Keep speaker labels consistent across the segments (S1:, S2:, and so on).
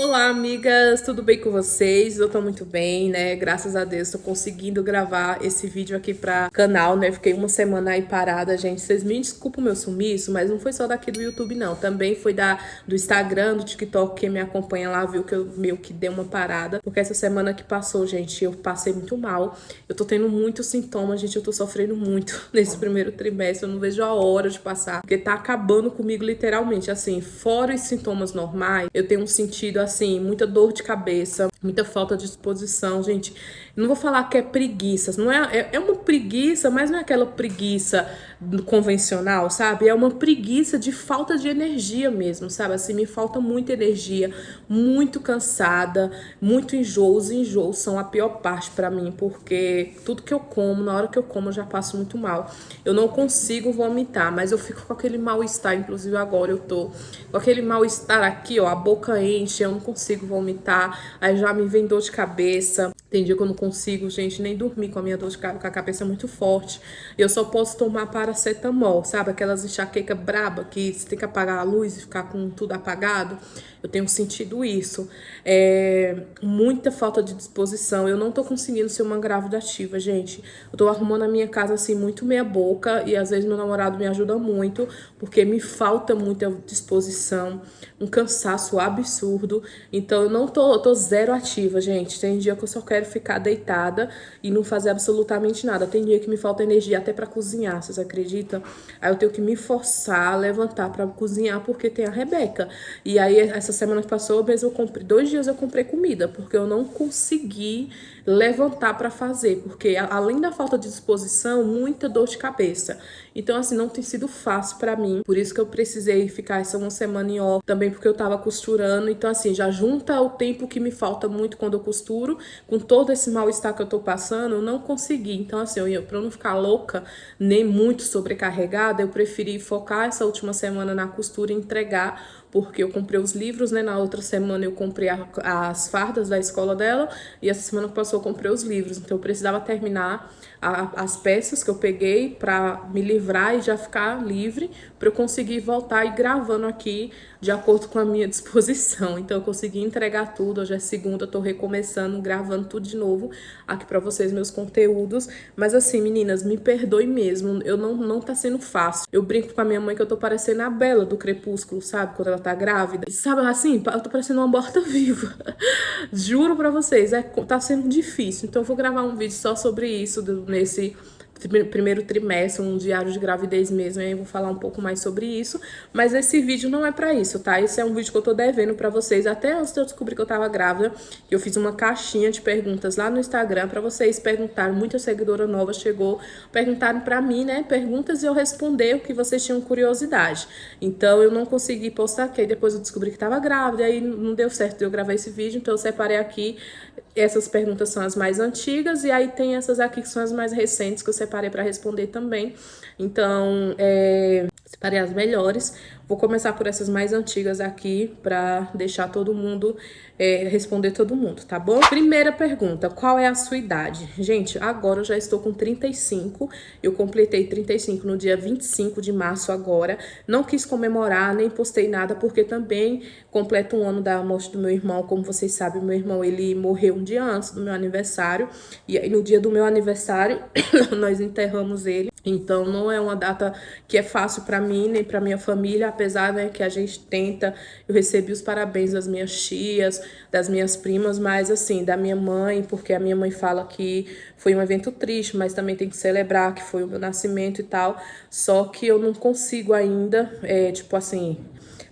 S1: Olá, amigas, tudo bem com vocês? Eu tô muito bem, né? Graças a Deus, tô conseguindo gravar esse vídeo aqui pra canal, né? Fiquei uma semana aí parada, gente. Vocês me desculpam o meu sumiço, mas não foi só daqui do YouTube, não. Também foi do Instagram, do TikTok. Quem me acompanha lá viu que eu meio que dei uma parada. Porque essa semana que passou, gente, eu passei muito mal. Eu tô tendo muitos sintomas, gente. Eu tô sofrendo muito nesse primeiro trimestre. Eu não vejo a hora de passar, porque tá acabando comigo literalmente. Assim, fora os sintomas normais, eu tenho sentido assim, muita dor de cabeça, muita falta de disposição, gente. Não vou falar que é preguiça, não é uma preguiça, mas não é aquela preguiça convencional, sabe? É uma preguiça de falta de energia mesmo, sabe? Assim, me falta muita energia, muito cansada, muito enjoo. Os enjoos são a pior parte pra mim, porque tudo que eu como, na hora que eu como, eu já passo muito mal. Eu não consigo vomitar, mas eu fico com aquele mal-estar, inclusive agora eu tô com aquele mal-estar aqui, ó, a boca enche, eu não consigo vomitar, aí já me vem dor de cabeça. Tem dia que eu não consigo, gente, nem dormir com a minha dor de cabeça, com a cabeça muito forte. Eu só posso tomar paracetamol, sabe? Aquelas enxaqueca braba que você tem que apagar a luz e ficar com tudo apagado. Eu tenho sentido isso. Muita falta de disposição. Eu não tô conseguindo ser uma grávida ativa, gente. Eu tô arrumando a minha casa assim, muito meia boca. E às vezes meu namorado me ajuda muito, porque me falta muita disposição. Um cansaço absurdo. Então eu tô zero ativa, gente. Tem dia que eu só quero ficar deitada e não fazer absolutamente nada. Tem dia que me falta energia até pra cozinhar, vocês acreditam? Aí eu tenho que me forçar a levantar pra cozinhar, porque tem a Rebeca. E aí essa semana que passou, mesmo eu comprei 2 dias, eu comprei comida, porque eu não consegui levantar pra fazer, porque além da falta de disposição, muita dor de cabeça. Então assim, não tem sido fácil pra mim, por isso que eu precisei ficar essa uma semana em off, também porque eu tava costurando. Então assim, já junta o tempo que me falta muito quando eu costuro, com todo esse mal-estar que eu tô passando, eu não consegui. Então assim, pra eu não ficar louca, nem muito sobrecarregada, eu preferi focar essa última semana na costura e entregar, porque eu comprei os livros, né? Na outra semana eu comprei as fardas da escola dela, e essa semana que passou eu comprei os livros. Então eu precisava terminar as peças que eu peguei para me livrar e já ficar livre, para eu conseguir voltar e gravando aqui de acordo com a minha disposição. Então eu consegui entregar tudo. Hoje é segunda, eu tô recomeçando, gravando tudo de novo aqui para vocês, meus conteúdos. Mas assim, meninas, me perdoe mesmo, eu não tá sendo fácil. Eu brinco com a minha mãe que eu tô parecendo a Bela do Crepúsculo, sabe? Quando ela tá grávida. Sabe assim, eu tô parecendo uma morta-viva. Juro pra vocês, tá sendo difícil. Então eu vou gravar um vídeo só sobre isso nesse primeiro trimestre, um diário de gravidez mesmo, aí eu vou falar um pouco mais sobre isso, mas esse vídeo não é pra isso, tá? Esse é um vídeo que eu tô devendo pra vocês, até antes de eu descobrir que eu tava grávida, que eu fiz uma caixinha de perguntas lá no Instagram pra vocês perguntarem. Muita seguidora nova chegou, perguntaram pra mim, né, perguntas, e eu responder o que vocês tinham curiosidade. Então eu não consegui postar, porque aí depois eu descobri que tava grávida, aí não deu certo de eu gravar esse vídeo, então eu separei aqui. Essas perguntas são as mais antigas, e aí tem essas aqui que são as mais recentes, que eu separei para responder também. Então, separei as melhores. Vou começar por essas mais antigas aqui, para deixar todo mundo, responder todo mundo, tá bom? Primeira pergunta, qual é a sua idade? Gente, agora eu já estou com 35, eu completei 35 no dia 25 de março agora. Não quis comemorar, nem postei nada, porque também completo um ano da morte do meu irmão. Como vocês sabem, meu irmão, ele morreu um dia antes do meu aniversário, e aí no dia do meu aniversário, nós enterramos ele. Então não é uma data que é fácil para mim, nem para minha família, apesar, né, que a gente tenta. Eu recebi os parabéns das minhas tias, das minhas primas, mas assim, da minha mãe, porque a minha mãe fala que foi um evento triste, mas também tem que celebrar que foi o meu nascimento e tal. Só que eu não consigo ainda, tipo assim,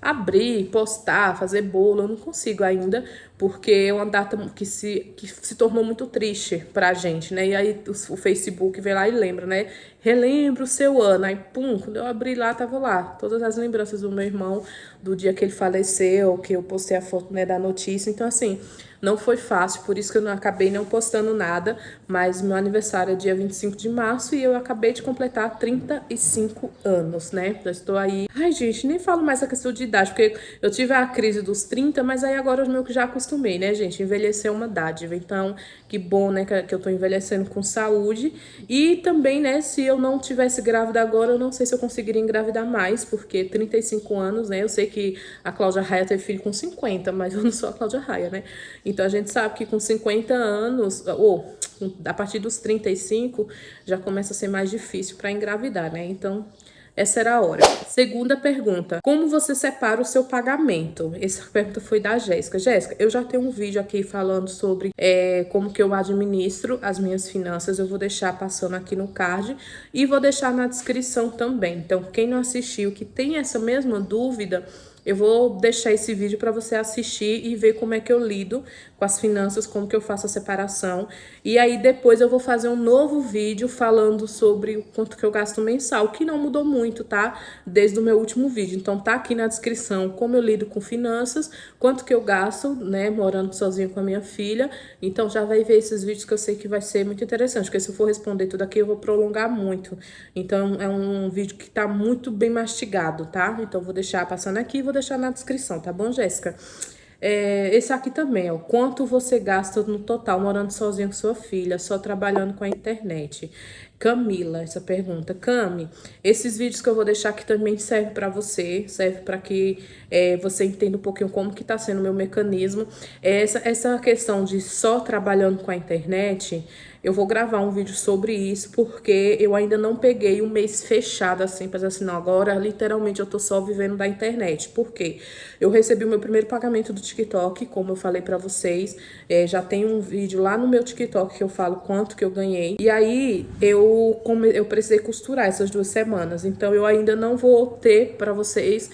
S1: abrir, postar, fazer bolo, eu não consigo ainda, porque é uma data que se tornou muito triste pra gente, né? E aí o Facebook vem lá e lembra, né? Relembra o seu ano. Aí, pum, quando eu abri lá, tava lá todas as lembranças do meu irmão, do dia que ele faleceu, que eu postei a foto, né, da notícia. Então, assim, não foi fácil, por isso que eu não acabei não postando nada, mas meu aniversário é dia 25 de março e eu acabei de completar 35 anos, né? Já estou aí. Ai, gente, nem falo mais essa questão de idade, porque eu tive a crise dos 30, mas aí agora eu meio que já acostumei, né, gente? Envelhecer é uma dádiva. Então, que bom, né, que eu tô envelhecendo com saúde. E também, né, se eu não tivesse grávida agora, eu não sei se eu conseguiria engravidar mais, porque 35 anos, né? Eu sei que a Cláudia Raia teve filho com 50, mas eu não sou a Cláudia Raia, né? Então a gente sabe que com 50 anos, ou a partir dos 35, já começa a ser mais difícil para engravidar, né? Então, essa era a hora. Segunda pergunta. Como você separa o seu pagamento? Essa pergunta foi da Jéssica. Jéssica, eu já tenho um vídeo aqui falando sobre como que eu administro as minhas finanças. Eu vou deixar passando aqui no card e vou deixar na descrição também. Então, quem não assistiu, que tem essa mesma dúvida, eu vou deixar esse vídeo para você assistir e ver como é que eu lido com as finanças, como que eu faço a separação. E aí depois eu vou fazer um novo vídeo falando sobre o quanto que eu gasto mensal, que não mudou muito, tá? Desde o meu último vídeo. Então tá aqui na descrição como eu lido com finanças, quanto que eu gasto, né, morando sozinho com a minha filha. Então já vai ver esses vídeos que eu sei que vai ser muito interessante, porque se eu for responder tudo aqui eu vou prolongar muito. Então é um vídeo que tá muito bem mastigado, tá? Então vou deixar passando aqui e vou deixar na descrição, tá bom, Jéssica? Esse aqui também, ó. Quanto você gasta no total morando sozinha com sua filha, só trabalhando com a internet? Camila, essa pergunta. Cami, esses vídeos que eu vou deixar aqui também servem para você, serve para que você entenda um pouquinho como que tá sendo o meu mecanismo. Essa questão de só trabalhando com a internet, eu vou gravar um vídeo sobre isso, porque eu ainda não peguei um mês fechado assim, para dizer assim, não, agora literalmente eu tô só vivendo da internet. Por quê? Eu recebi o meu primeiro pagamento do TikTok, como eu falei para vocês, já tem um vídeo lá no meu TikTok que eu falo quanto que eu ganhei. E aí eu precisei costurar essas 2 semanas, então eu ainda não vou ter para vocês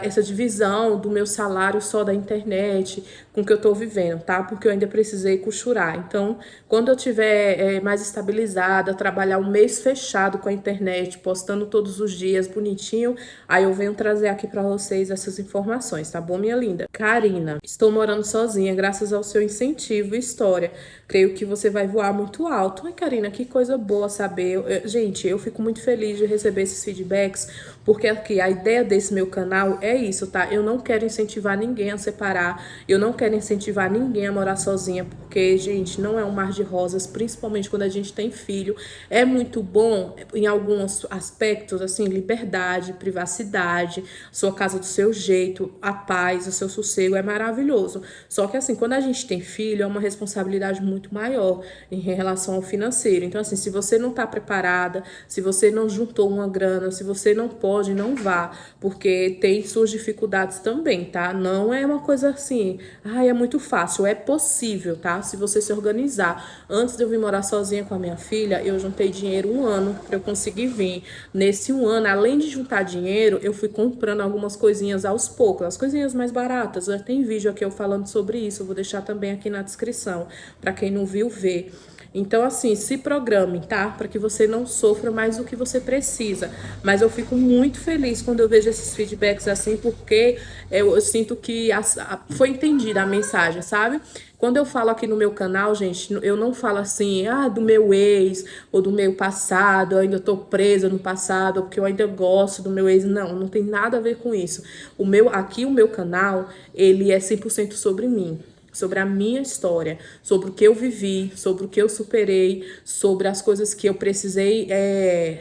S1: essa divisão do meu salário só da internet, com o que eu tô vivendo, tá? Porque eu ainda precisei costurar. Então, quando eu tiver mais estabilizada, trabalhar um mês fechado com a internet, postando todos os dias bonitinho, aí eu venho trazer aqui pra vocês essas informações, tá bom, minha linda? Karina, estou morando sozinha, graças ao seu incentivo e história. Creio que você vai voar muito alto. Ai, Karina, que coisa boa saber. Gente, eu fico muito feliz de receber esses feedbacks, porque aqui a ideia desse meu canal é isso, tá? Eu não quero incentivar ninguém a separar, eu não quero incentivar ninguém a morar sozinha, porque, gente, não é um mar de rosas, principalmente quando a gente tem filho. É muito bom em alguns aspectos, assim, liberdade, privacidade, sua casa do seu jeito, a paz, o seu sossego, é maravilhoso. Só que, assim, quando a gente tem filho, é uma responsabilidade muito maior em relação ao financeiro. Então, assim, se você não tá preparada, se você não juntou uma grana, se você não pode, não vá, porque tem suas dificuldades também, tá? Não é uma coisa assim, é muito fácil, é possível, tá? Se você se organizar. Antes de eu vir morar sozinha com a minha filha, eu juntei dinheiro 1 ano para eu conseguir vir. Nesse 1 ano, além de juntar dinheiro, eu fui comprando algumas coisinhas aos poucos, as coisinhas mais baratas. Já tem vídeo aqui eu falando sobre isso, eu vou deixar também aqui na descrição, para quem não viu, ver. Então, assim, se programe, tá? Para que você não sofra mais do que você precisa. Mas eu fico muito feliz quando eu vejo esses feedbacks assim, porque eu sinto que foi entendida a mensagem, sabe? Quando eu falo aqui no meu canal, gente, eu não falo assim, do meu ex, ou do meu passado, eu ainda tô presa no passado, ou porque eu ainda gosto do meu ex. Não, não tem nada a ver com isso. O meu canal, ele é 100% sobre mim. Sobre a minha história, sobre o que eu vivi, sobre o que eu superei, sobre as coisas que eu precisei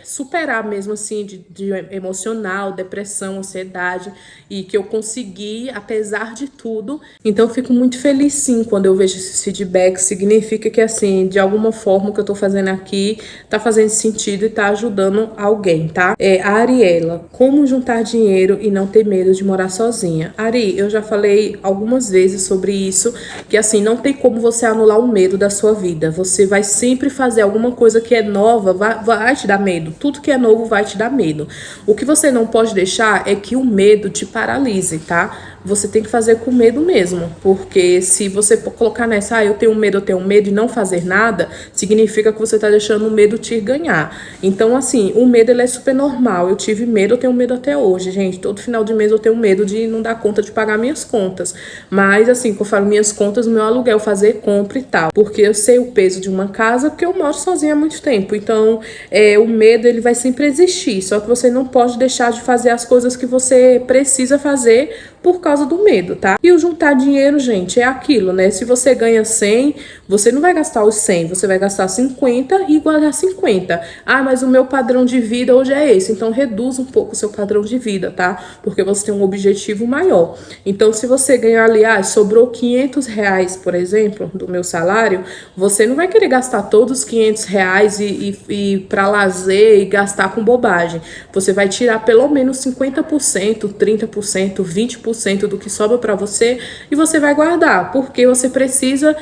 S1: superar mesmo assim, de emocional, depressão, ansiedade, e que eu consegui, apesar de tudo. Então eu fico muito feliz sim quando eu vejo esses feedbacks, significa que assim, de alguma forma o que eu tô fazendo aqui tá fazendo sentido e tá ajudando alguém, tá? A Ariela, como juntar dinheiro e não ter medo de morar sozinha? Ari, eu já falei algumas vezes sobre isso, que assim, não tem como você anular o medo da sua vida. Você vai sempre fazer alguma coisa que é nova, vai te dar medo. Tudo que é novo vai te dar medo. O que você não pode deixar é que o medo te paralise, tá? Você tem que fazer com medo mesmo, porque se você colocar nessa, eu tenho medo e não fazer nada, significa que você tá deixando o medo te ganhar. Então, assim, o medo, ele é super normal. Eu tive medo, eu tenho medo até hoje, gente. Todo final de mês eu tenho medo de não dar conta de pagar minhas contas. Mas, assim, quando eu falo minhas contas, meu aluguel, fazer compra e tal. Porque eu sei o peso de uma casa, porque eu moro sozinha há muito tempo. Então, o medo, ele vai sempre existir. Só que você não pode deixar de fazer as coisas que você precisa fazer por causa do medo, tá? E o juntar dinheiro, gente, é aquilo, né? Se você ganha 100, você não vai gastar os 100, você vai gastar 50 e guardar 50. Ah, mas o meu padrão de vida hoje é esse, então reduz um pouco o seu padrão de vida, tá? Porque você tem um objetivo maior. Então, se você ganhar ali, sobrou 500 reais, por exemplo, do meu salário, você não vai querer gastar todos os 500 reais e para lazer e gastar com bobagem. Você vai tirar pelo menos 50%, 30%, 20% do que sobra para você e você vai guardar, porque você precisa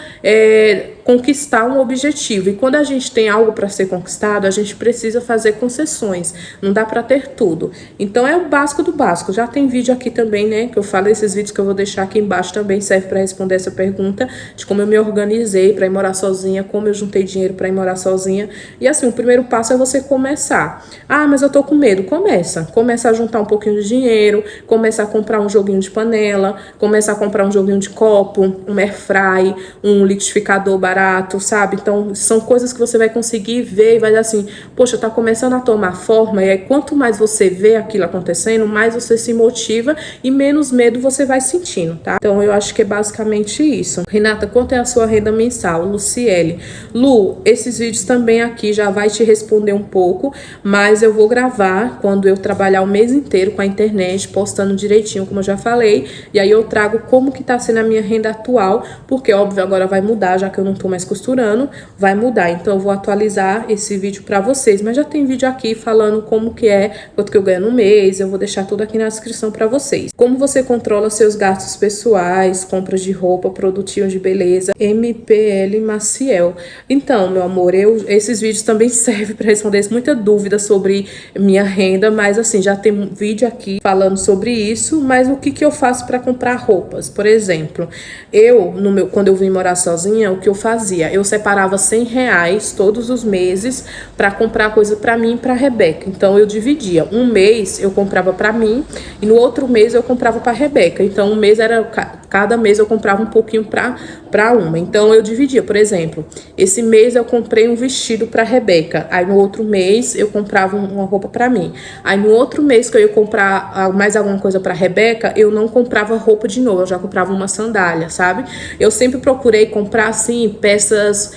S1: conquistar um objetivo. E quando a gente tem algo para ser conquistado, a gente precisa fazer concessões. Não dá para ter tudo. Então é o básico do básico. Já tem vídeo aqui também, né, que eu falo, esses vídeos que eu vou deixar aqui embaixo também serve para responder essa pergunta de como eu me organizei para ir morar sozinha, como eu juntei dinheiro para ir morar sozinha. E assim, o primeiro passo é você começar. Ah, mas eu tô com medo. Começa a juntar um pouquinho de dinheiro, começa a comprar um joguinho de panela, começa a comprar um joguinho de copo, um airfry, um liquidificador barato, sabe? Então, são coisas que você vai conseguir ver e vai dar assim, poxa, tá começando a tomar forma, e aí quanto mais você vê aquilo acontecendo, mais você se motiva e menos medo você vai sentindo, tá? Então, eu acho que é basicamente isso. Renata, quanto é a sua renda mensal? Luciele. Lu, esses vídeos também aqui já vai te responder um pouco, mas eu vou gravar quando eu trabalhar o mês inteiro com a internet, postando direitinho, como eu já falei, e aí eu trago como que tá sendo a minha renda atual, porque óbvio agora vai mudar, já que eu não tô mais costurando, vai mudar. Então eu vou atualizar esse vídeo pra vocês, mas já tem vídeo aqui falando como que é, quanto que eu ganho no mês, eu vou deixar tudo aqui na descrição pra vocês. Como você controla seus gastos pessoais, compras de roupa, produtinhos de beleza, MPL Maciel. Então, meu amor, esses vídeos também servem pra responder muita dúvida sobre minha renda, mas assim, já tem um vídeo aqui falando sobre isso, mas o que eu faço pra comprar roupas? Por exemplo, quando eu vim morar sozinha, o que eu fazia? Eu separava 100 reais todos os meses para comprar coisa para mim e para Rebeca. Então eu dividia. Um mês eu comprava para mim e no outro mês eu comprava para Rebeca. Então cada mês eu comprava um pouquinho para uma. Então eu dividia. Por exemplo, esse mês eu comprei um vestido para Rebeca. Aí no outro mês eu comprava uma roupa para mim. Aí no outro mês que eu ia comprar mais alguma coisa para Rebeca, eu não comprava roupa de novo, eu já comprava uma sandália, sabe? Eu sempre procurei comprar assim peças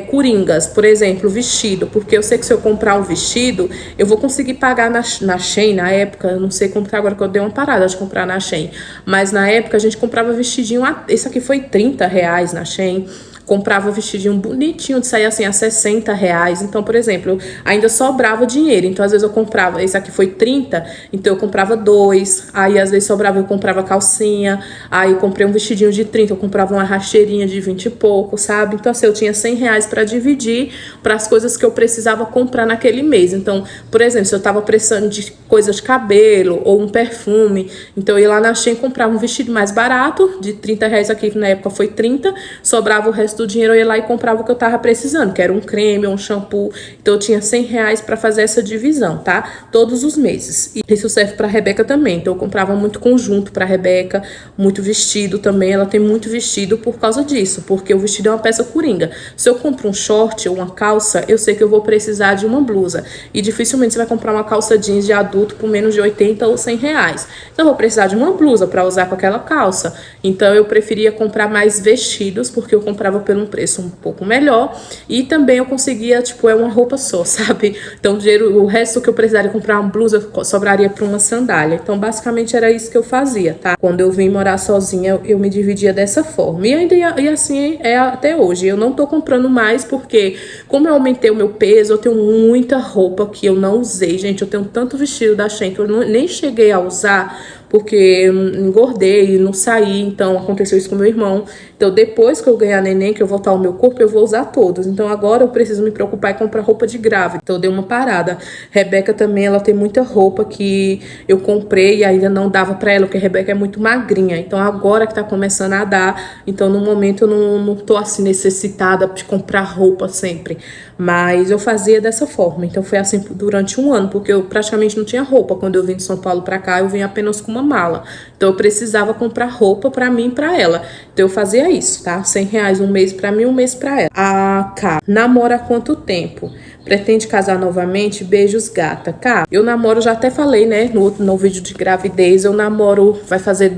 S1: coringas, por exemplo, vestido, porque eu sei que se eu comprar um vestido, eu vou conseguir pagar na Shein, na época, eu não sei comprar agora que eu dei uma parada de comprar na Shein, mas na época a gente comprava vestidinho, esse aqui foi 30 reais na Shein. Comprava vestidinho bonitinho de sair assim a 60 reais. Então, por exemplo, ainda sobrava dinheiro. Então, às vezes eu comprava, esse aqui foi 30, então eu comprava 2. Aí, às vezes sobrava, eu comprava calcinha. Aí, comprei um vestidinho de 30, eu comprava uma rasteirinha de 20 e pouco, sabe? Então, assim, eu tinha 100 reais para dividir para as coisas que eu precisava comprar naquele mês. Então, por exemplo, se eu tava precisando de coisas de cabelo ou um perfume, então eu ia lá na Shein e comprava um vestido mais barato, de 30 reais aqui, na época foi 30, sobrava o resto do dinheiro, eu ia lá e comprava o que eu tava precisando, que era um creme ou um shampoo. Então eu tinha 100 reais para fazer essa divisão, tá? Todos os meses. E isso serve pra Rebeca também. Então eu comprava muito conjunto pra Rebeca, muito vestido também. Ela tem muito vestido por causa disso, porque o vestido é uma peça coringa. Se eu compro um short ou uma calça, eu sei que eu vou precisar de uma blusa. E dificilmente você vai comprar uma calça jeans de adulto por menos de 80 ou 100 reais. Então eu vou precisar de uma blusa para usar com aquela calça. Então eu preferia comprar mais vestidos, porque eu comprava por um preço um pouco melhor e também eu conseguia, tipo, uma roupa só, sabe? Então o resto que eu precisaria comprar uma blusa sobraria para uma sandália. Então basicamente era isso que eu fazia, tá? Quando eu vim morar sozinha, eu me dividia dessa forma. E assim é até hoje. Eu não tô comprando mais porque como eu aumentei o meu peso, eu tenho muita roupa que eu não usei, gente. Eu tenho tanto vestido da Shein que eu nem cheguei a usar porque eu engordei e não saí, então aconteceu isso com meu irmão. Então depois que eu ganhar neném, que eu voltar ao meu corpo, eu vou usar todos. Então agora eu preciso me preocupar em comprar roupa de grávida. Então eu dei uma parada. Rebeca também, ela tem muita roupa que eu comprei e ainda não dava pra ela, porque a Rebeca é muito magrinha. Então agora que tá começando a dar, então no momento eu não tô assim necessitada de comprar roupa sempre. Mas eu fazia dessa forma. Então foi assim durante um ano, porque eu praticamente não tinha roupa. Quando eu vim de São Paulo pra cá, eu vim apenas com uma mala. Então eu precisava comprar roupa pra mim e pra ela. Então eu fazia isso, tá? 100 reais um mês pra mim, um mês pra ela. A K, namora há quanto tempo? Pretende casar novamente? Beijos, gata. Cara, eu namoro, já até falei, né, no vídeo de gravidez, eu namoro, vai fazer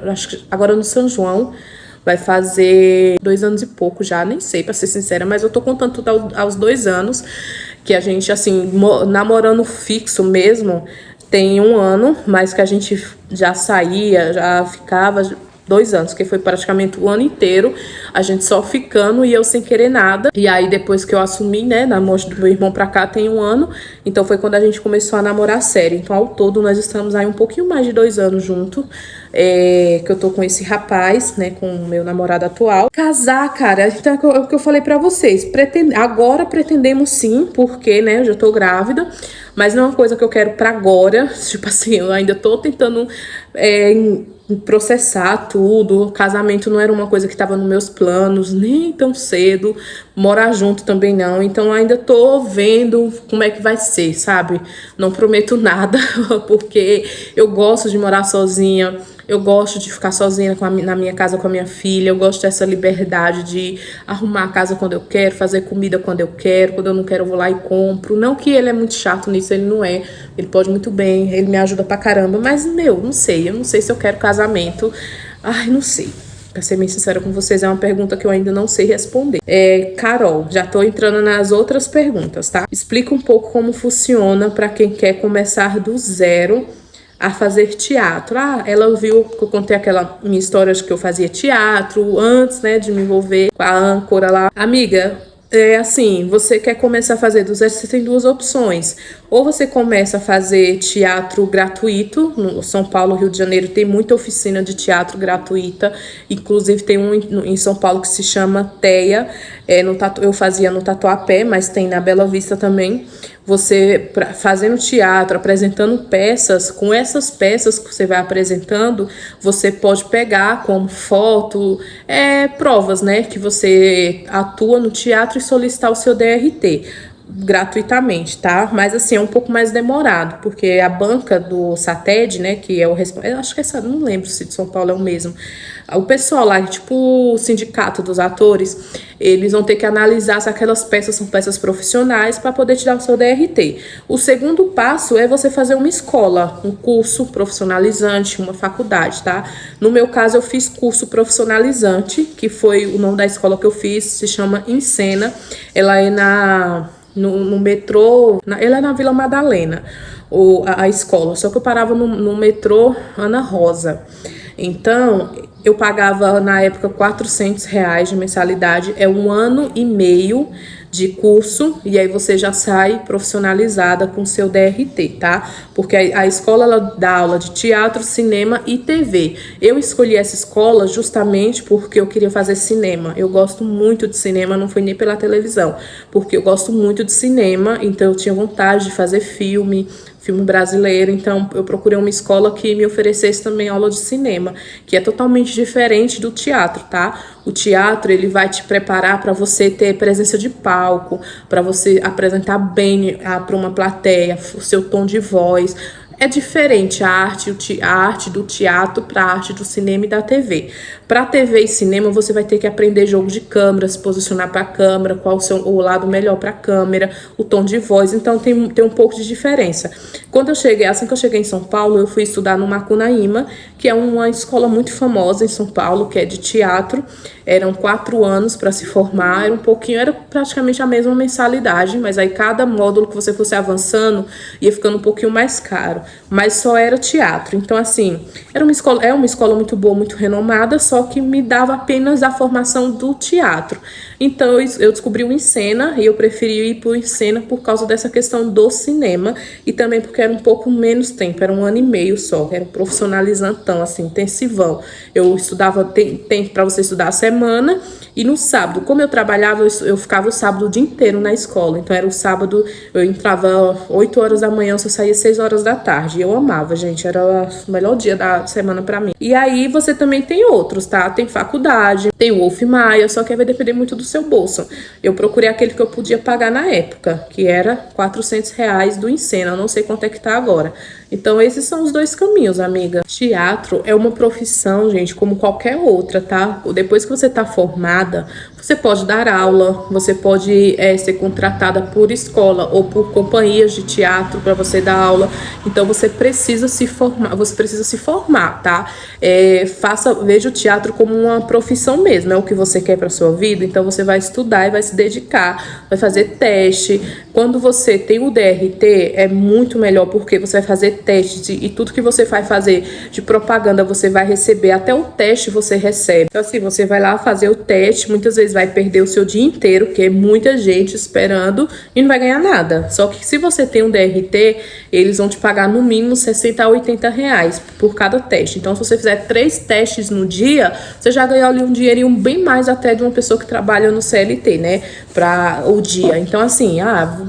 S1: acho que agora no São João, vai fazer 2 anos e pouco já, nem sei, pra ser sincera, mas eu tô contando tudo aos 2 anos, que a gente, assim, namorando fixo mesmo, tem 1 ano, mas que a gente já saía, já ficava 2 anos, que foi praticamente o ano inteiro, a gente só ficando e eu sem querer nada. E aí depois que eu assumi, né, na morte do meu irmão pra cá tem 1 ano, então foi quando a gente começou a namorar sério. Então ao todo nós estamos aí um pouquinho mais de 2 anos junto, que eu tô com esse rapaz, né, com o meu namorado atual. Casar, cara, então é o que eu falei pra vocês, agora pretendemos sim, porque, né, eu já tô grávida, mas não é uma coisa que eu quero pra agora, tipo assim, eu ainda tô tentando processar tudo. O casamento não era uma coisa que estava nos meus planos, nem tão cedo. Morar junto também não. Então ainda tô vendo como é que vai ser, sabe? Não prometo nada, porque eu gosto de morar sozinha. Eu gosto de ficar sozinha na minha casa com a minha filha. Eu gosto dessa liberdade de arrumar a casa quando eu quero, fazer comida quando eu quero. Quando eu não quero, eu vou lá e compro. Não que ele é muito chato nisso, ele não é. Ele pode muito bem, ele me ajuda pra caramba. Mas, não sei. Eu não sei se eu quero casamento. Ai, não sei. Pra ser bem sincera com vocês, é uma pergunta que eu ainda não sei responder. Carol, já tô entrando nas outras perguntas, tá? Explica um pouco como funciona pra quem quer começar do zero a fazer teatro. Ela viu que eu contei aquela minha história de que eu fazia teatro antes, né, de me envolver com a âncora lá. Amiga, assim, você quer começar a fazer do zero, você tem 2 opções. Ou você começa a fazer teatro gratuito, no São Paulo, Rio de Janeiro, tem muita oficina de teatro gratuita, inclusive tem um em São Paulo que se chama TEA, eu fazia no Tatuapé, mas tem na Bela Vista também. Você fazendo teatro, apresentando peças, com essas peças que você vai apresentando, você pode pegar como foto, provas, né, que você atua no teatro e solicitar o seu DRT gratuitamente, tá? Mas assim, é um pouco mais demorado, porque a banca do SATED, né, que é o responsável, acho que não lembro se de São Paulo é o mesmo, o pessoal lá, tipo o sindicato dos atores, eles vão ter que analisar se aquelas peças são peças profissionais para poder te dar o seu DRT. O segundo passo é você fazer uma escola, um curso profissionalizante, uma faculdade, tá? No meu caso, eu fiz curso profissionalizante, que foi o nome da escola que eu fiz, se chama Encena. Ela é no metrô, ela é na Vila Madalena, a escola, só que eu parava no metrô Ana Rosa. Então, eu pagava na época R$ 400 de mensalidade, é 1 ano e meio de curso, e aí você já sai profissionalizada com seu DRT, tá? Porque a escola, ela dá aula de teatro, cinema e TV. Eu escolhi essa escola justamente porque eu queria fazer cinema. Eu gosto muito de cinema, não foi nem pela televisão, porque eu gosto muito de cinema, então eu tinha vontade de fazer filme brasileiro, então eu procurei uma escola que me oferecesse também aula de cinema, que é totalmente diferente do teatro, tá? O teatro, ele vai te preparar para você ter presença de palco, para você apresentar bem para uma plateia, o seu tom de voz. É diferente a arte do teatro para a arte do cinema e da TV. Para TV e cinema, você vai ter que aprender jogo de câmera, se posicionar para a câmera, qual o lado melhor para a câmera, o tom de voz. Então, tem um pouco de diferença. Assim que eu cheguei em São Paulo, eu fui estudar no Macunaíma, que é uma escola muito famosa em São Paulo, que é de teatro. Eram 4 anos para se formar, era praticamente a mesma mensalidade, mas aí cada módulo que você fosse avançando ia ficando um pouquinho mais caro, mas só era teatro. Então, assim, é uma escola muito boa, muito renomada, só que me dava apenas a formação do teatro. Então, eu descobri o Encena e eu preferi ir para o Encena por causa dessa questão do cinema e também porque era um pouco menos tempo, era 1 ano e meio só, era um profissionalizantão, assim, intensivão. Eu estudava, tem para você estudar a semana e no sábado, como eu trabalhava, eu ficava o sábado o dia inteiro na escola. Então, era o sábado, eu entrava 8 horas da manhã, eu só saía 6 horas da tarde. E eu amava, gente, era o melhor dia da semana para mim. E aí, você também tem outros, tá? Tem faculdade, tem o Wolf Maia, só que vai depender muito do seu bolso. Eu procurei aquele que eu podia pagar na época, que era R$ 400 do Encena, eu não sei quanto é que tá agora. Então esses são os dois caminhos, amiga. Teatro é uma profissão, gente, como qualquer outra, tá? Depois que você tá formada, você pode dar aula, você pode ser contratada por escola ou por companhias de teatro para você dar aula. Então você precisa se formar, tá? Veja o teatro como uma profissão mesmo, é o que você quer para sua vida. Então você vai estudar e vai se dedicar, vai fazer teste. Quando você tem o DRT, é muito melhor, porque você vai fazer testes e tudo que você vai fazer de propaganda você vai receber, até o teste você recebe. Então assim, você vai lá fazer o teste, muitas vezes vai perder o seu dia inteiro, porque é muita gente esperando e não vai ganhar nada. Só que se você tem um DRT, eles vão te pagar no mínimo 60 a 80 reais por cada teste. Então se você fizer 3 testes no dia, você já ganhou ali um dinheirinho bem mais até de uma pessoa que trabalha no CLT, né? Para o dia. Então assim,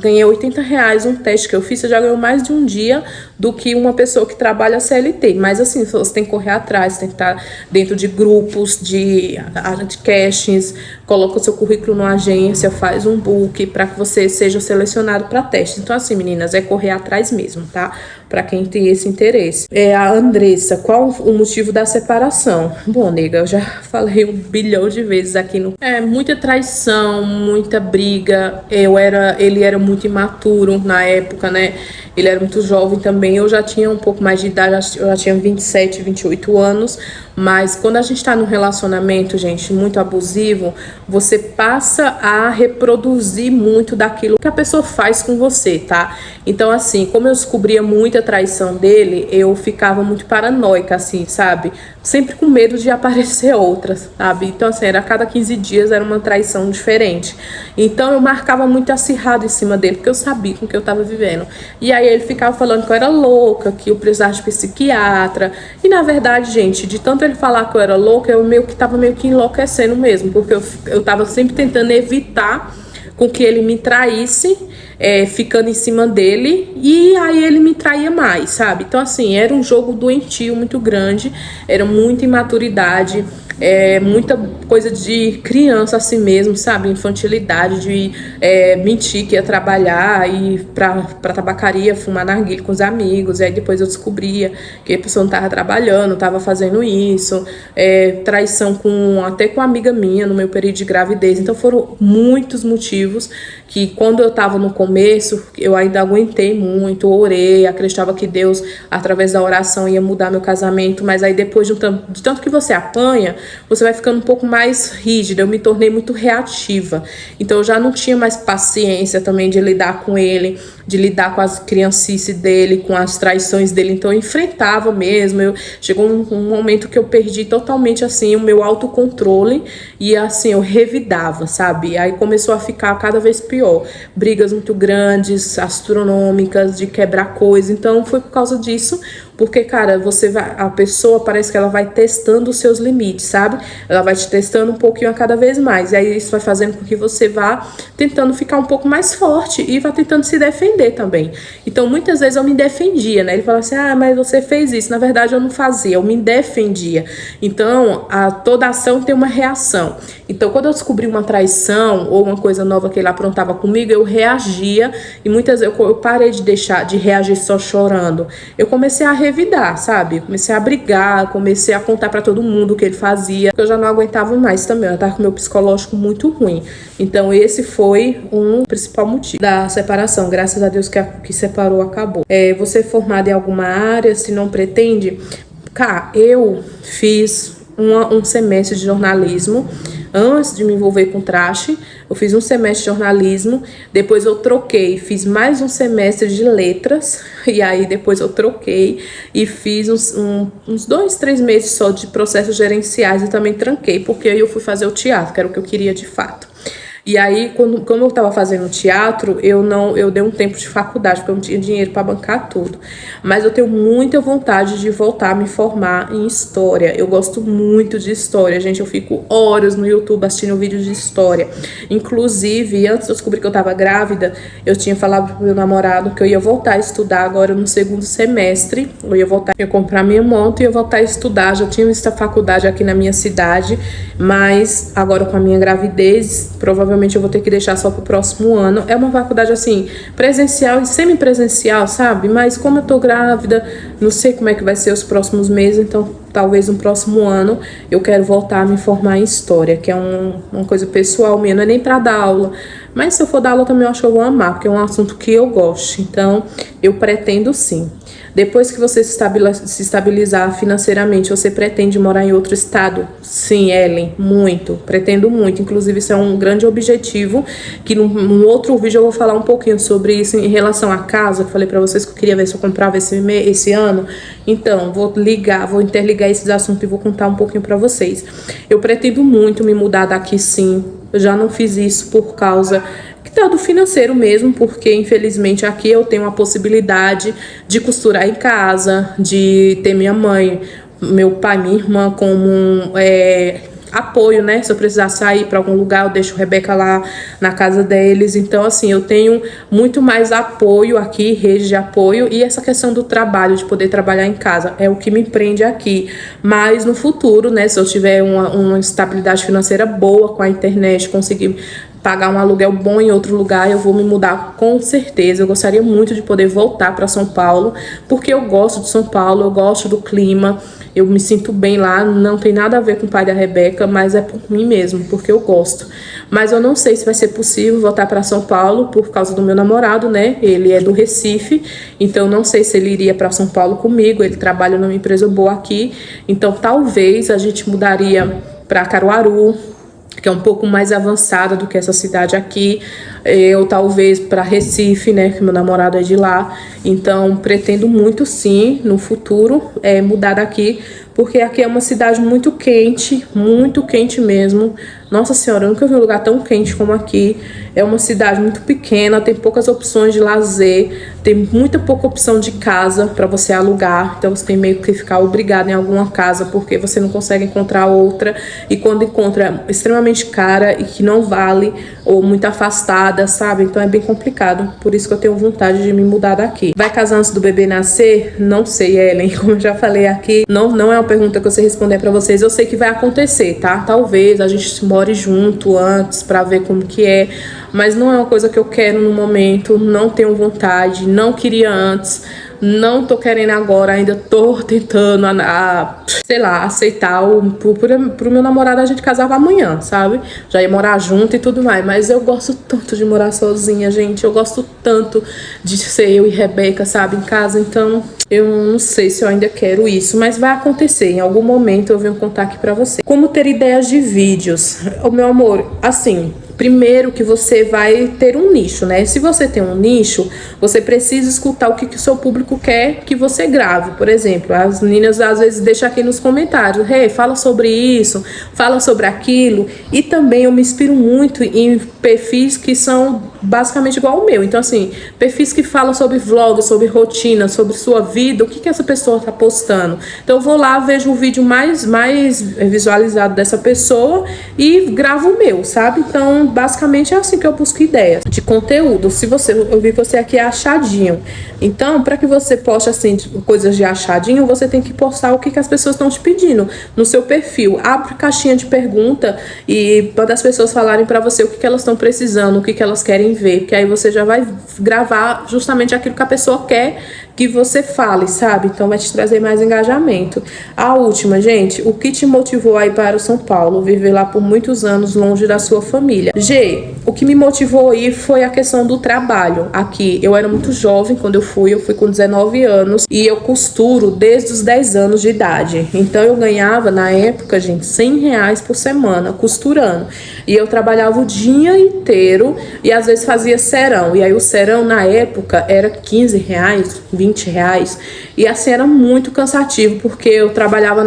S1: ganhei 80 reais um teste que eu fiz, você já ganhou mais de um dia do que uma pessoa que trabalha CLT. Mas assim, você tem que correr atrás, você tem que estar dentro de grupos, de castings, coloca o seu currículo numa agência, faz um book para que você seja selecionado para teste. Então assim, meninas, é correr atrás mesmo, tá? Para quem tem esse interesse. A Andressa, qual o motivo da separação? Bom, nega, eu já falei 1 bilhão de vezes aqui no... muita traição, muita briga. Ele era muito imaturo na época, né? Ele era muito jovem também, eu já tinha um pouco mais de idade, eu já tinha 27, 28 anos, mas quando a gente tá num relacionamento, gente, muito abusivo, você passa a reproduzir muito daquilo que a pessoa faz com você, tá? Então, assim, como eu descobria muita traição dele, eu ficava muito paranoica, assim, sabe? Sempre com medo de aparecer outras, sabe? Então, assim, a cada 15 dias era uma traição diferente. Então, eu marcava muito acirrado em cima dele, porque eu sabia com o que eu tava vivendo. E aí, ele ficava falando que eu era louca, que eu precisava de psiquiatra. E na verdade, gente, de tanto ele falar que eu era louca, eu tava meio que enlouquecendo mesmo, porque eu tava sempre tentando evitar com que ele me traísse, ficando em cima dele, e aí ele me traía mais, sabe? Então assim, era um jogo doentio muito grande, era muita imaturidade, muita coisa de criança assim mesmo, sabe? Infantilidade, de mentir que ia trabalhar e pra tabacaria, fumar narguilé com os amigos. E aí depois eu descobria que a pessoa não tava trabalhando, tava fazendo isso. Traição até com uma amiga minha no meu período de gravidez. Então foram muitos motivos que, quando eu tava no começo, eu ainda aguentei muito, orei, acreditava que Deus, através da oração, ia mudar meu casamento. Mas aí depois de tanto que você apanha, você vai ficando um pouco mais rígida. Eu me tornei muito reativa, então eu já não tinha mais paciência também de lidar com ele, de lidar com as criancices dele, com as traições dele. Então eu enfrentava mesmo. Chegou um momento que eu perdi totalmente assim o meu autocontrole, e assim eu revidava, sabe? Aí começou a ficar cada vez pior, brigas muito grandes, astronômicas, de quebrar coisa. Então foi por causa disso, porque, cara, a pessoa parece que ela vai testando os seus limites, sabe? Ela vai te testando um pouquinho a cada vez mais, e aí isso vai fazendo com que você vá tentando ficar um pouco mais forte e vá tentando se defender também. Então muitas vezes eu me defendia, né? Ele falava assim, mas você fez isso. Na verdade eu não fazia, eu me defendia. Então toda ação tem uma reação. Então quando eu descobri uma traição ou uma coisa nova que ele aprontava comigo, eu reagia, e muitas vezes eu parei de reagir só chorando. Eu comecei a revidar, sabe? Comecei a brigar, comecei a contar pra todo mundo o que ele fazia, porque eu já não aguentava mais também, eu tava com o meu psicológico muito ruim. Então esse foi um principal motivo da separação. Graças a Deus que separou, acabou. Você é formada em alguma área, se não pretende? Cá, eu fiz um semestre de jornalismo antes de me envolver com trash. Eu fiz um semestre de jornalismo, depois eu troquei, fiz mais um semestre de letras, e aí depois eu troquei e fiz uns 2, 3 meses só de processos gerenciais, e também tranquei, porque aí eu fui fazer o teatro, que era o que eu queria de fato. E aí, como eu tava fazendo teatro, eu dei um tempo de faculdade, porque eu não tinha dinheiro para bancar tudo. Mas eu tenho muita vontade de voltar a me formar em história. Eu gosto muito de história, gente. Eu fico horas no YouTube assistindo vídeos de história. Inclusive, antes de eu descobrir que eu tava grávida, eu tinha falado pro meu namorado que eu ia voltar a estudar agora no 2º semestre. Eu ia comprar minha moto e ia voltar a estudar. Já tinha visto a faculdade aqui na minha cidade, mas agora com a minha gravidez, provavelmente provavelmente eu vou ter que deixar só pro próximo ano. É uma faculdade, assim, presencial e semipresencial, sabe? Mas como eu tô grávida, não sei como é que vai ser os próximos meses, então talvez no próximo ano eu quero voltar a me formar em História, que é uma coisa pessoal minha, não é nem para dar aula, mas se eu for dar aula também eu acho que eu vou amar, porque é um assunto que eu gosto, então eu pretendo sim. Depois que você se estabilizar financeiramente, você pretende morar em outro estado? Sim, Ellen, muito. Pretendo muito. Inclusive, isso é um grande objetivo, que num outro vídeo eu vou falar um pouquinho sobre isso em relação à casa, que eu falei pra vocês que eu queria ver se eu comprava esse ano. Então, vou interligar esses assuntos e vou contar um pouquinho pra vocês. Eu pretendo muito me mudar daqui, sim. Eu já não fiz isso por causa do financeiro mesmo, porque infelizmente aqui eu tenho a possibilidade de costurar em casa, de ter minha mãe, meu pai, minha irmã como apoio, né? Se eu precisar sair para algum lugar, eu deixo a Rebeca lá na casa deles. Então, assim, eu tenho muito mais apoio aqui, rede de apoio, e essa questão do trabalho, de poder trabalhar em casa, é o que me prende aqui. Mas no futuro, né, se eu tiver uma estabilidade financeira boa com a internet, conseguir pagar um aluguel bom em outro lugar, eu vou me mudar com certeza. Eu gostaria muito de poder voltar para São Paulo, porque eu gosto de São Paulo, eu gosto do clima, eu me sinto bem lá, não tem nada a ver com o pai da Rebeca, mas é por mim mesmo, porque eu gosto. Mas eu não sei se vai ser possível voltar para São Paulo por causa do meu namorado, né? Ele é do Recife, então não sei se ele iria para São Paulo comigo, ele trabalha numa empresa boa aqui, então talvez a gente mudaria para Caruaru, que é um pouco mais avançada do que essa cidade aqui, ou talvez para Recife, né, que meu namorado é de lá. Então pretendo muito sim, no futuro, mudar daqui, porque aqui é uma cidade muito quente mesmo. Nossa senhora, eu nunca vi um lugar tão quente como aqui. É uma cidade muito pequena, tem poucas opções de lazer, tem muita pouca opção de casa para você alugar. Então você tem meio que ficar obrigado em alguma casa, porque você não consegue encontrar outra. E quando encontra, é extremamente cara e que não vale, ou muito afastada, sabe? Então é bem complicado. Por isso que eu tenho vontade de me mudar daqui. Vai casar antes do bebê nascer? Não sei, Ellen. Como eu já falei aqui, não é uma pergunta que eu sei responder para vocês. Eu sei que vai acontecer, tá? Talvez a gente more junto antes para ver como que é, mas não é uma coisa que eu quero no momento, não tenho vontade, não queria antes, não tô querendo agora, ainda tô tentando sei lá, aceitar pro meu namorado a gente casava amanhã, sabe? Já ia morar junto e tudo mais, mas eu gosto tanto de morar sozinha, gente, eu gosto tanto de ser eu e Rebeca, sabe, em casa, então eu não sei se eu ainda quero isso, mas vai acontecer, em algum momento eu venho contar aqui pra você. Como ter ideias de vídeos? Ô, meu amor, assim, primeiro que você vai ter um nicho, né? Se você tem um nicho, você precisa escutar o que o seu público quer que você grave. Por exemplo, as meninas às vezes deixam aqui nos comentários, hey, fala sobre isso, fala sobre aquilo. E também eu me inspiro muito em perfis que são basicamente igual ao meu. Então, assim, perfis que falam sobre vlog, sobre rotina, sobre sua vida, o que essa pessoa tá postando. Então, eu vou lá, vejo o vídeo mais visualizado dessa pessoa e gravo o meu, sabe? Então, basicamente é assim que eu busco ideias de conteúdo. Eu vi que você aqui é achadinho. Então, para que você poste assim coisas de achadinho, você tem que postar o que as pessoas estão te pedindo no seu perfil. Abre caixinha de pergunta e quando as pessoas falarem para você o que elas estão precisando, o que elas querem ver, porque aí você já vai gravar justamente aquilo que a pessoa quer que você fale, sabe? Então vai te trazer mais engajamento. A última, gente, o que te motivou a ir para o São Paulo, viver lá por muitos anos longe da sua família? G, o que me motivou a ir foi a questão do trabalho. Aqui, eu era muito jovem quando eu fui com 19 anos e eu costuro desde os 10 anos de idade. Então eu ganhava, na época, gente, R$100 por semana costurando. E eu trabalhava o dia inteiro e às vezes fazia serão. E aí o serão, na época, era R$15, R$20. E assim era muito cansativo, porque eu trabalhava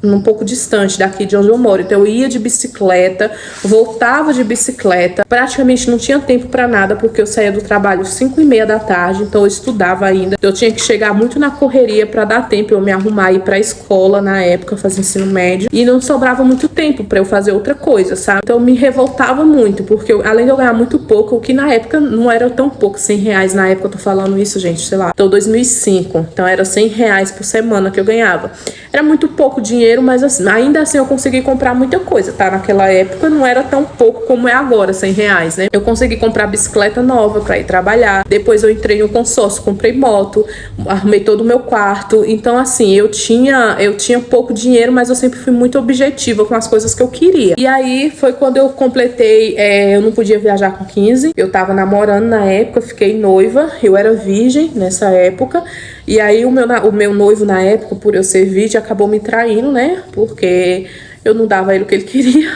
S1: um pouco distante daqui de onde eu moro. Então eu ia de bicicleta, voltava de bicicleta, praticamente não tinha tempo para nada, porque eu saía do trabalho às 5h30 da tarde, então eu estudava ainda. Eu tinha que chegar muito na correria para dar tempo eu me arrumar e ir para a escola na época, fazer ensino médio, e não sobrava muito tempo para eu fazer outra coisa, sabe? Então eu me revoltava muito, porque além de eu ganhar muito pouco, o que na época não era tão pouco, R$100 na época, eu tô falando isso, gente, sei lá, então 2005, então era R$100 por semana que eu ganhava. Era muito pouco dinheiro, dinheiro, mas assim, ainda assim eu consegui comprar muita coisa, tá? Naquela época não era tão pouco como é agora, R$ 100, né? Eu consegui comprar bicicleta nova pra ir trabalhar. Depois eu entrei no consórcio, comprei moto, arrumei todo o meu quarto. Então, assim, eu tinha pouco dinheiro, mas eu sempre fui muito objetiva com as coisas que eu queria. E aí foi quando eu completei, eu não podia viajar com 15, eu tava namorando na época, fiquei noiva, eu era virgem nessa época. E aí o meu noivo na época, por eu ser virgem, acabou me traindo, né? Porque eu não dava a ele o que ele queria.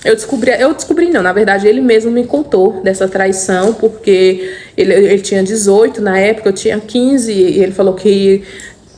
S1: Eu descobri não, na verdade ele mesmo me contou dessa traição, porque ele tinha 18 na época, eu tinha 15, e ele falou que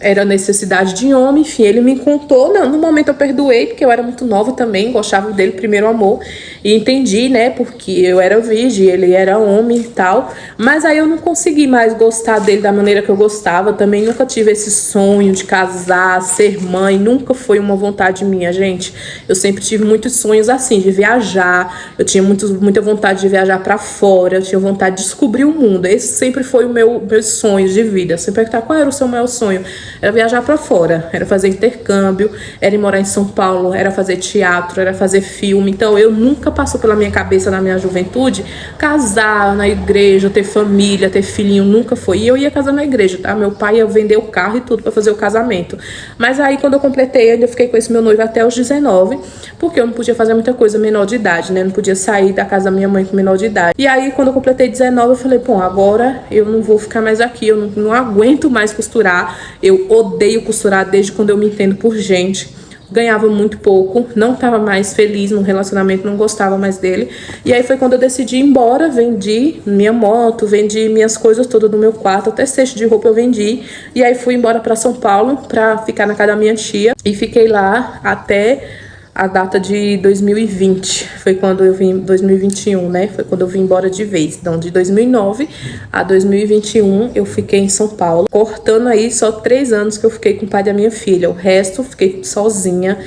S1: era necessidade de homem, enfim, ele me contou. Não, no momento eu perdoei, porque eu era muito nova também, gostava dele, primeiro amor, e entendi, né, porque eu era virgem, ele era homem e tal, mas aí eu não consegui mais gostar dele da maneira que eu gostava, também nunca tive esse sonho de casar, ser mãe, nunca foi uma vontade minha, gente. Eu sempre tive muitos sonhos assim, de viajar, eu tinha muita vontade de viajar pra fora, eu tinha vontade de descobrir o mundo, esse sempre foi o meus sonhos de vida. Você perguntar qual era o seu maior sonho, era viajar pra fora, era fazer intercâmbio, era ir morar em São Paulo, era fazer teatro, era fazer filme. Então eu nunca passou pela minha cabeça na minha juventude casar na igreja, ter família, ter filhinho, nunca foi. E eu ia casar na igreja, tá? Meu pai ia vender o carro e tudo pra fazer o casamento. Mas aí quando eu completei, eu fiquei com esse meu noivo até os 19, porque eu não podia fazer muita coisa menor de idade, né? Não podia sair da casa da minha mãe com menor de idade. E aí quando eu completei 19, eu falei, pô, agora eu não vou ficar mais aqui, eu não aguento mais costurar. Eu odeio costurar desde quando eu me entendo por gente. Ganhava muito pouco, não estava mais feliz no relacionamento, não gostava mais dele. E aí foi quando eu decidi ir embora, vendi minha moto, vendi minhas coisas todas do meu quarto, até cesto de roupa eu vendi. E aí fui embora para São Paulo para ficar na casa da minha tia. E fiquei lá até a data de 2020, foi quando eu vim, 2021, né? Foi quando eu vim embora de vez. Então, de 2009 a 2021, eu fiquei em São Paulo, cortando aí só 3 anos que eu fiquei com o pai da minha filha. O resto, eu fiquei sozinha.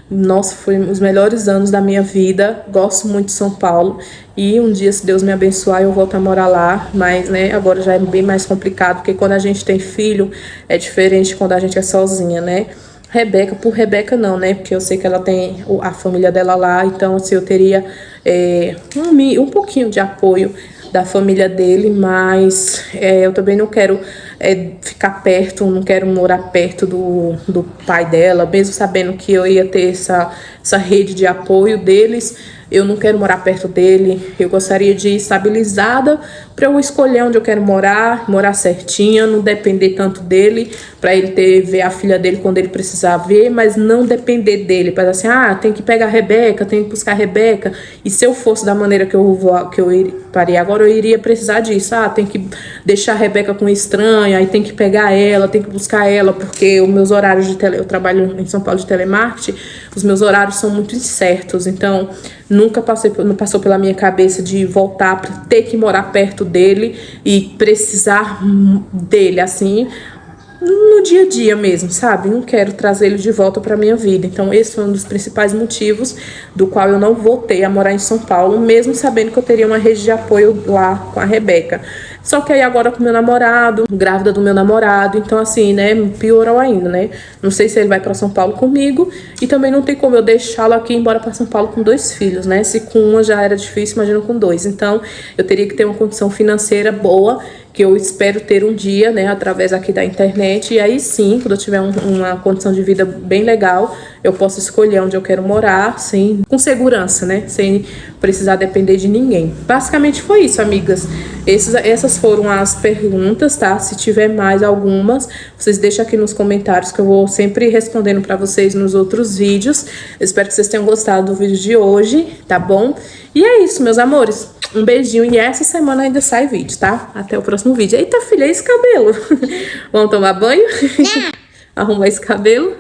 S1: Nossa, foi os melhores anos da minha vida. Gosto muito de São Paulo. E um dia, se Deus me abençoar, eu volto a morar lá. Mas, né, agora já é bem mais complicado, porque quando a gente tem filho, é diferente de quando a gente é sozinha, né? Rebeca, por Rebeca não, né? Porque eu sei que ela tem a família dela lá, então assim, eu teria um pouquinho de apoio da família dele, mas eu também não quero ficar perto, não quero morar perto do pai dela, mesmo sabendo que eu ia ter essa rede de apoio deles. Eu não quero morar perto dele, eu gostaria de ir estabilizada para eu escolher onde eu quero morar certinha, não depender tanto dele, para ele ver a filha dele quando ele precisar ver, mas não depender dele, para assim, tem que pegar a Rebeca, tem que buscar a Rebeca, e se eu fosse da maneira que eu parei agora, eu iria precisar disso, tem que deixar a Rebeca com estranha, aí tem que pegar ela, tem que buscar ela, porque os meus horários eu trabalho em São Paulo de telemarketing, os meus horários são muito incertos, então não passou pela minha cabeça de voltar para ter que morar perto dele e precisar dele, assim, no dia a dia mesmo, sabe? Não quero trazer ele de volta para minha vida. Então esse foi um dos principais motivos do qual eu não voltei a morar em São Paulo, mesmo sabendo que eu teria uma rede de apoio lá com a Rebeca. Só que aí agora com meu namorado, grávida do meu namorado, então assim, né, piorou ainda, né? Não sei se ele vai para São Paulo comigo e também não tem como eu deixá-lo aqui e ir embora para São Paulo com 2 filhos, né? Se com uma já era difícil, imagina com 2. Então eu teria que ter uma condição financeira boa, que eu espero ter um dia, né, através aqui da internet, e aí sim, quando eu tiver uma condição de vida bem legal, eu posso escolher onde eu quero morar, com segurança, né, sem precisar depender de ninguém. Basicamente foi isso, amigas. Essas foram as perguntas, tá? Se tiver mais algumas, vocês deixam aqui nos comentários que eu vou sempre respondendo pra vocês nos outros vídeos. Eu espero que vocês tenham gostado do vídeo de hoje, tá bom? E é isso, meus amores. Um beijinho e essa semana ainda sai vídeo, tá? Até o próximo vídeo. Eita, filha, esse cabelo. Vamos tomar banho? Arrumar esse cabelo?